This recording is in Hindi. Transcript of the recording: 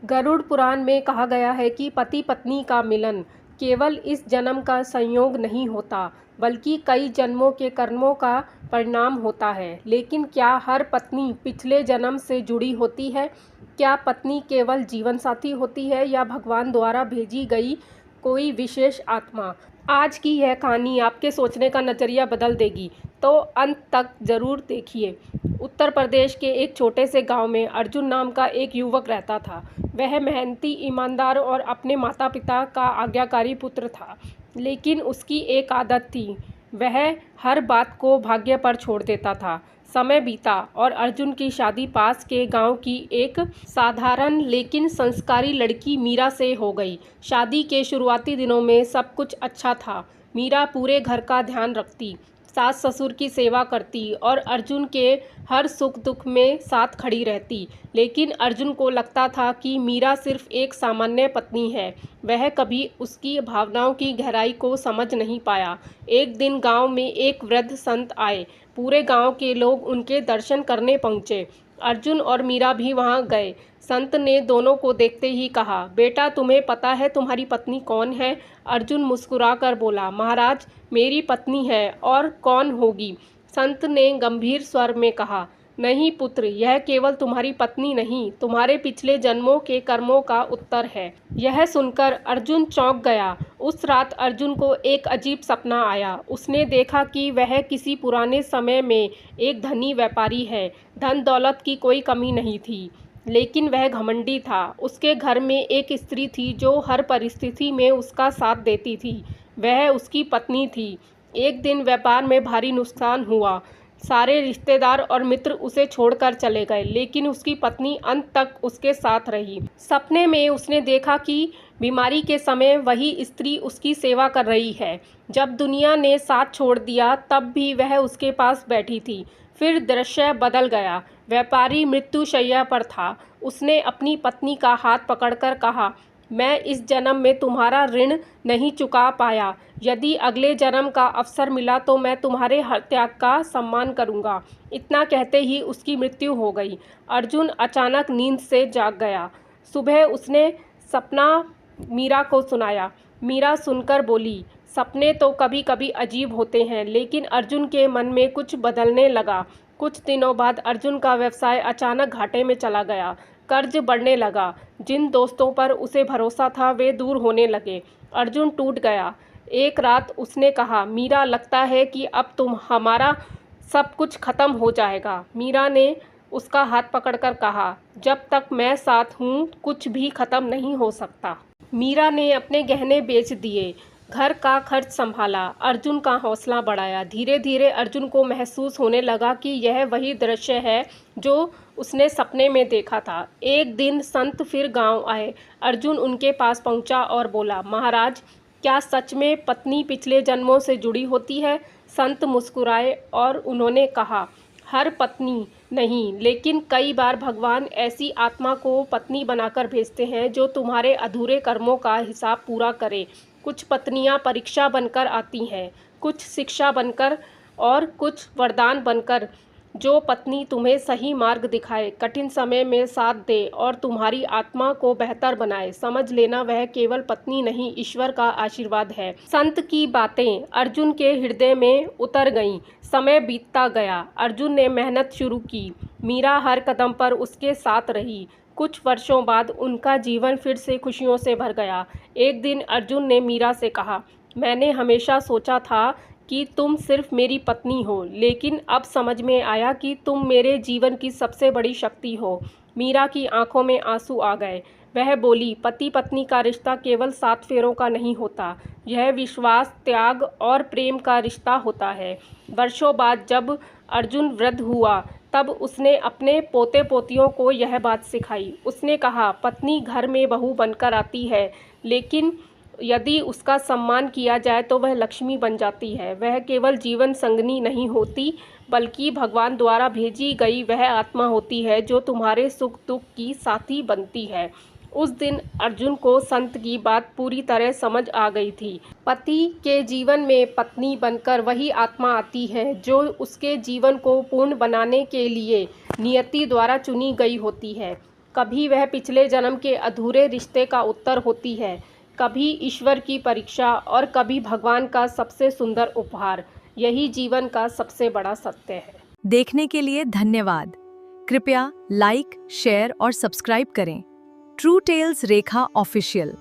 गरुड़ पुराण में कहा गया है कि पति पत्नी का मिलन केवल इस जन्म का संयोग नहीं होता, बल्कि कई जन्मों के कर्मों का परिणाम होता है। लेकिन क्या हर पत्नी पिछले जन्म से जुड़ी होती है? क्या पत्नी केवल जीवन साथी होती है या भगवान द्वारा भेजी गई कोई विशेष आत्मा? आज की यह कहानी आपके सोचने का नज़रिया बदल देगी, तो अंत तक ज़रूर देखिए। उत्तर प्रदेश के एक छोटे से गांव में अर्जुन नाम का एक युवक रहता था। वह मेहनती, ईमानदार और अपने माता पिता का आज्ञाकारी पुत्र था। लेकिन उसकी एक आदत थी, वह हर बात को भाग्य पर छोड़ देता था। समय बीता और अर्जुन की शादी पास के गांव की एक साधारण लेकिन संस्कारी लड़की मीरा से हो गई। शादी के शुरुआती दिनों में सब कुछ अच्छा था। मीरा पूरे घर का ध्यान रखती, सास ससुर की सेवा करती और अर्जुन के हर सुख दुख में साथ खड़ी रहती। लेकिन अर्जुन को लगता था कि मीरा सिर्फ एक सामान्य पत्नी है। वह कभी उसकी भावनाओं की गहराई को समझ नहीं पाया। एक दिन गांव में एक वृद्ध संत आए। पूरे गांव के लोग उनके दर्शन करने पहुंचे। अर्जुन और मीरा भी वहां गए। संत ने दोनों को देखते ही कहा, बेटा, तुम्हें पता है तुम्हारी पत्नी कौन है? अर्जुन मुस्कुराकर बोला, महाराज, मेरी पत्नी है और कौन होगी? संत ने गंभीर स्वर में कहा, नहीं पुत्र, यह केवल तुम्हारी पत्नी नहीं, तुम्हारे पिछले जन्मों के कर्मों का उत्तर है। यह सुनकर अर्जुन चौंक गया। उस रात अर्जुन को एक अजीब सपना आया। उसने देखा कि वह किसी पुराने समय में एक धनी व्यापारी है। धन दौलत की कोई कमी नहीं थी, लेकिन वह घमंडी था। उसके घर में एक स्त्री थी जो हर परिस्थिति में उसका साथ देती थी। वह उसकी पत्नी थी। एक दिन व्यापार में भारी नुकसान हुआ। सारे रिश्तेदार और मित्र उसे छोड़कर चले गए, लेकिन उसकी पत्नी अंत तक उसके साथ रही। सपने में उसने देखा कि बीमारी के समय वही स्त्री उसकी सेवा कर रही है। जब दुनिया ने साथ छोड़ दिया, तब भी वह उसके पास बैठी थी। फिर दृश्य बदल गया। व्यापारी मृत्युशैया पर था। उसने अपनी पत्नी का हाथ पकड़कर कहा, मैं इस जन्म में तुम्हारा ऋण नहीं चुका पाया। यदि अगले जन्म का अवसर मिला तो मैं तुम्हारे हर त्याग का सम्मान करूंगा। इतना कहते ही उसकी मृत्यु हो गई। अर्जुन अचानक नींद से जाग गया। सुबह उसने सपना मीरा को सुनाया। मीरा सुनकर बोली, सपने तो कभी कभी अजीब होते हैं। लेकिन अर्जुन के मन में कुछ बदलने लगा। कुछ दिनों बाद अर्जुन का व्यवसाय अचानक घाटे में चला गया। कर्ज बढ़ने लगा। जिन दोस्तों पर उसे भरोसा था वे दूर होने लगे। अर्जुन टूट गया। एक रात उसने कहा, मीरा, लगता है कि अब हमारा सब कुछ खत्म हो जाएगा। मीरा ने उसका हाथ पकड़कर कहा, जब तक मैं साथ हूँ कुछ भी खत्म नहीं हो सकता। मीरा ने अपने गहने बेच दिए, घर का खर्च संभाला, अर्जुन का हौसला बढ़ाया। धीरे धीरे अर्जुन को महसूस होने लगा कि यह वही दृश्य है जो उसने सपने में देखा था। एक दिन संत फिर गांव आए। अर्जुन उनके पास पहुंचा और बोला, महाराज, क्या सच में पत्नी पिछले जन्मों से जुड़ी होती है? संत मुस्कुराए और उन्होंने कहा, हर पत्नी नहीं, लेकिन कई बार भगवान ऐसी आत्मा को पत्नी बनाकर भेजते हैं जो तुम्हारे अधूरे कर्मों का हिसाब पूरा करे। कुछ पत्नियां परीक्षा बनकर आती हैं, कुछ शिक्षा बनकर और कुछ वरदान बनकर। जो पत्नी तुम्हें सही मार्ग दिखाए, कठिन समय में साथ दे और तुम्हारी आत्मा को बेहतर बनाए, समझ लेना वह केवल पत्नी नहीं, ईश्वर का आशीर्वाद है। संत की बातें अर्जुन के हृदय में उतर गईं। समय बीतता गया। अर्जुन ने मेहनत शुरू की। मीरा हर कदम पर उसके साथ रही। कुछ वर्षों बाद उनका जीवन फिर से खुशियों से भर गया। एक दिन अर्जुन ने मीरा से कहा, मैंने हमेशा सोचा था कि तुम सिर्फ मेरी पत्नी हो, लेकिन अब समझ में आया कि तुम मेरे जीवन की सबसे बड़ी शक्ति हो। मीरा की आंखों में आंसू आ गए। वह बोली, पति पत्नी का रिश्ता केवल 7 फेरों का नहीं होता, यह विश्वास, त्याग और प्रेम का रिश्ता होता है। वर्षों बाद जब अर्जुन वृद्ध हुआ, तब उसने अपने पोते पोतियों को यह बात सिखाई। उसने कहा, पत्नी घर में बहू बनकर आती है, लेकिन यदि उसका सम्मान किया जाए तो वह लक्ष्मी बन जाती है। वह केवल जीवन संगनी नहीं होती, बल्कि भगवान द्वारा भेजी गई वह आत्मा होती है जो तुम्हारे सुख दुख की साथी बनती है। उस दिन अर्जुन को संत की बात पूरी तरह समझ आ गई थी। पति के जीवन में पत्नी बनकर वही आत्मा आती है जो उसके जीवन को पूर्ण बनाने के लिए नियति द्वारा चुनी गई होती है। कभी वह पिछले जन्म के अधूरे रिश्ते का उत्तर होती है, कभी ईश्वर की परीक्षा और कभी भगवान का सबसे सुंदर उपहार। यही जीवन का सबसे बड़ा सत्य है। देखने के लिए धन्यवाद। कृपया लाइक, शेयर और सब्सक्राइब करें। ट्रू टेल्स रेखा ऑफिशियल।